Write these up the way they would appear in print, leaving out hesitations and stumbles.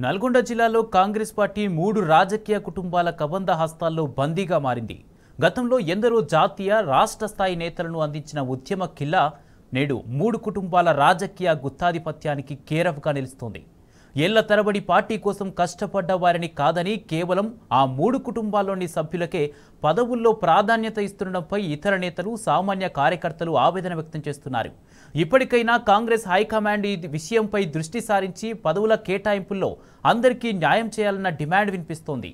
నల్గొండ జిల్లాలో కాంగ్రెస్ పార్టీ 3 రాజకీయ కుటుంబాల కబంధ హస్తాల్లో బందీగా మారింది. గతంలో ఎందరో జాతీయ రాష్ట్ర స్థాయి నేతలను అందించిన ఉద్యమ కిల్లా నేడు 3 కుటుంబాల రాజకీయ గుత్తాధిపత్యానికి కేరఫ్గా నిలుస్తోంది. ఏళ్ల తరబడి పార్టీ కోసం కష్టపడ్డ వారిని కాదని కేవలం ఆ 3 కుటుంబాల్లోని సభ్యులకే పదవుల్లో ప్రాధాన్యత ఇస్తుండడంపై ఇతర నేతలు, సామాన్య కార్యకర్తలు ఆవేదన వ్యక్తం చేస్తున్నారు. ఇప్పటికైనా కాంగ్రెస్ హైకమాండ్ ఈ విషయంపై దృష్టి సారించి పదవుల కేటాయింపుల్లో అందరికీ న్యాయం చేయాలన్న డిమాండ్ వినిపిస్తోంది.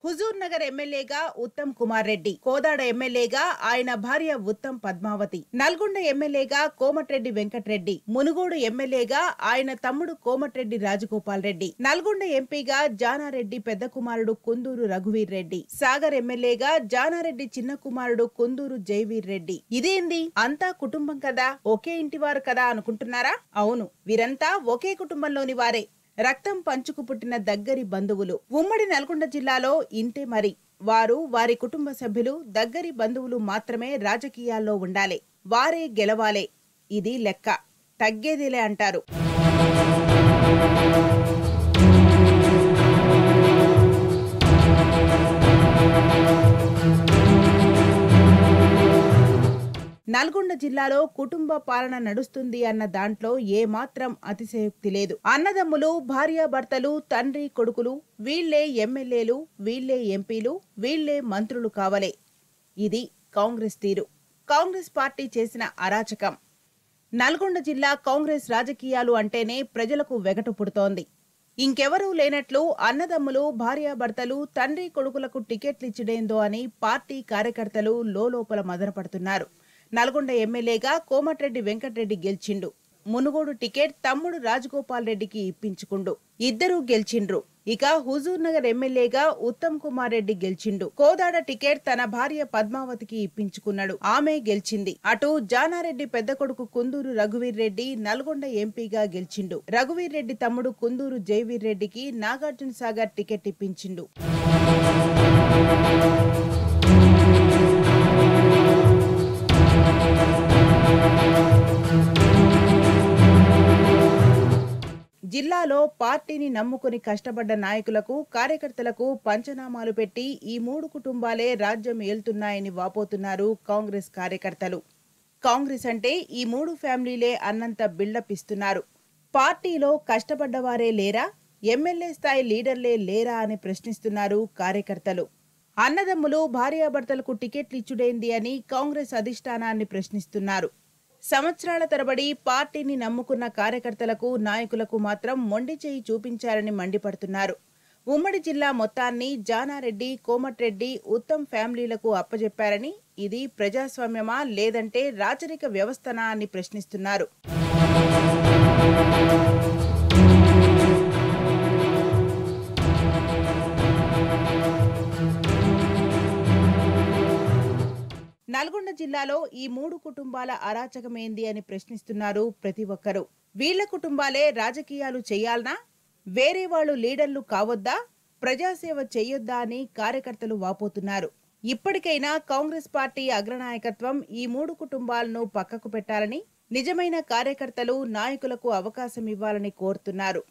హుజూర్ నగర్ ఎమ్మెల్యేగా ఉత్తమ్ కుమార్ రెడ్డి, కోదాడ ఎమ్మెల్యేగా ఆయన భార్య ఉత్తమ్ పద్మావతి, నల్గొండ ఎమ్మెల్యేగా కోమటిరెడ్డి వెంకటరెడ్డి, మునుగోడు ఎమ్మెల్యేగా ఆయన తమ్ముడు కోమటిరెడ్డి రాజగోపాల్ రెడ్డి, నల్గొండ ఎంపీగా జానారెడ్డి పెద్ద కుమారుడు కుందూరు రఘువీర్ రెడ్డి, సాగర్ ఎమ్మెల్యేగా జానారెడ్డి చిన్న కుమారుడు కుందూరు జైవీర్ రెడ్డి. ఇదేంది, అంతా కుటుంబం కదా, ఒకే ఇంటివారు కదా అనుకుంటున్నారా? అవును, వీరంతా ఒకే కుటుంబంలోని వారే. రక్తం పంచుకు పుట్టిన దగ్గరి బంధువులు. ఉమ్మడి నల్గొండ జిల్లాలో ఇంతే మరి. వారు, వారి కుటుంబ సభ్యులు, దగ్గరి బంధువులు మాత్రమే రాజకీయాల్లో ఉండాలి. వారే గెలవాలే. ఇది లెక్క. తగ్గేదిలే అంటారు. నల్గొండ జిల్లాలో కుటుంబ పాలన నడుస్తుంది అన్న దాంట్లో ఏమాత్రం అతిశయోక్తి లేదు. అన్నదమ్ములు, భార్యాభర్తలు, తండ్రి కొడుకులు, వీళ్లే ఎమ్మెల్యేలు, వీళ్లే ఎంపీలు, వీళ్లే మంత్రులు కావలే. ఇది కాంగ్రెస్ తీరు. కాంగ్రెస్ పార్టీ చేసిన అరాచకం. నల్గొండ జిల్లా కాంగ్రెస్ రాజకీయాలు అంటేనే ప్రజలకు వెగటు పుడుతోంది. ఇంకెవరూ లేనట్లు అన్నదమ్ములు, భార్యాభర్తలు, తండ్రి కొడుకులకు టికెట్లిచ్చిడేందో అని పార్టీ కార్యకర్తలు లోలోపల మదనపడుతున్నారు. నల్గొండ ఎమ్మెల్యేగా కోమటిరెడ్డి వెంకటరెడ్డి గెలిచిండు. మునుగోడు టికెట్ తమ్ముడు రాజగోపాల్ రెడ్డికి ఇప్పించుకుండు. ఇద్దరూ గెలిచిండ్రు. ఇక హుజూర్ నగర్ ఎమ్మెల్యేగా ఉత్తమ్ కుమార్ రెడ్డి గెలిచిండు. కోదాడ టికెట్ తన భార్య పద్మావతికి ఇప్పించుకున్నాడు. ఆమె గెలిచింది. అటు జానారెడ్డి పెద్ద కొడుకు కుందూరు రఘువీర్ రెడ్డి నల్గొండ ఎంపీగా గెలిచిండు. రఘువీర్ రెడ్డి తమ్ముడు కుందూరు జైవీర్ రెడ్డికి నాగార్జున సాగర్ టికెట్ ఇప్పించిండు. జిల్లాలో పార్టీని నమ్ముకుని కష్టపడ్డ నాయకులకు, కార్యకర్తలకు పంచనామాలు పెట్టి ఈ 3 కుటుంబాలే రాజ్యం ఏల్తున్నాయని వాపోతున్నారు కాంగ్రెస్ కార్యకర్తలు. కాంగ్రెస్ అంటే ఈ 3 ఫ్యామిలీలే అన్నంత బిల్డప్ ఇస్తున్నారు. పార్టీలో కష్టపడ్డవారే లేరా, ఎమ్మెల్యే స్థాయి లీడర్లే లేరా అని ప్రశ్నిస్తున్నారు కార్యకర్తలు. అన్నదమ్ములు, భార్యాభర్తలకు టికెట్లు ఇచ్చుడేంది అని కాంగ్రెస్ అధిష్టానాన్ని ప్రశ్నిస్తున్నారు. సంవత్సరాల తరబడి పార్టీని నమ్ముకున్న కార్యకర్తలకు, నాయకులకు మాత్రం మొండి చేయి చూపించారని మండిపడుతున్నారు. ఉమ్మడి జిల్లా మొత్తాన్ని జానారెడ్డి, కోమటిరెడ్డి, ఉత్తమ్ ఫ్యామిలీలకు అప్పజెప్పారని, ఇది ప్రజాస్వామ్యమా లేదంటే రాచరిక వ్యవస్థనా అని ప్రశ్నిస్తున్నారు. నల్గొండ జిల్లాలో ఈ 3 కుటుంబాల అరాచకమేంది అని ప్రశ్నిస్తున్నారు ప్రతి ఒక్కరూ. వీళ్ల కుటుంబాలే రాజకీయాలు చేయాలనా, వేరే వాళ్లు లీడర్లు కావద్దా, ప్రజాసేవ చేయొద్దా అని కార్యకర్తలు వాపోతున్నారు. ఇప్పటికైనా కాంగ్రెస్ పార్టీ అగ్రనాయకత్వం ఈ 3 కుటుంబాలను పక్కకు పెట్టాలని, నిజమైన కార్యకర్తలు, నాయకులకు అవకాశం ఇవ్వాలని కోరుతున్నారు.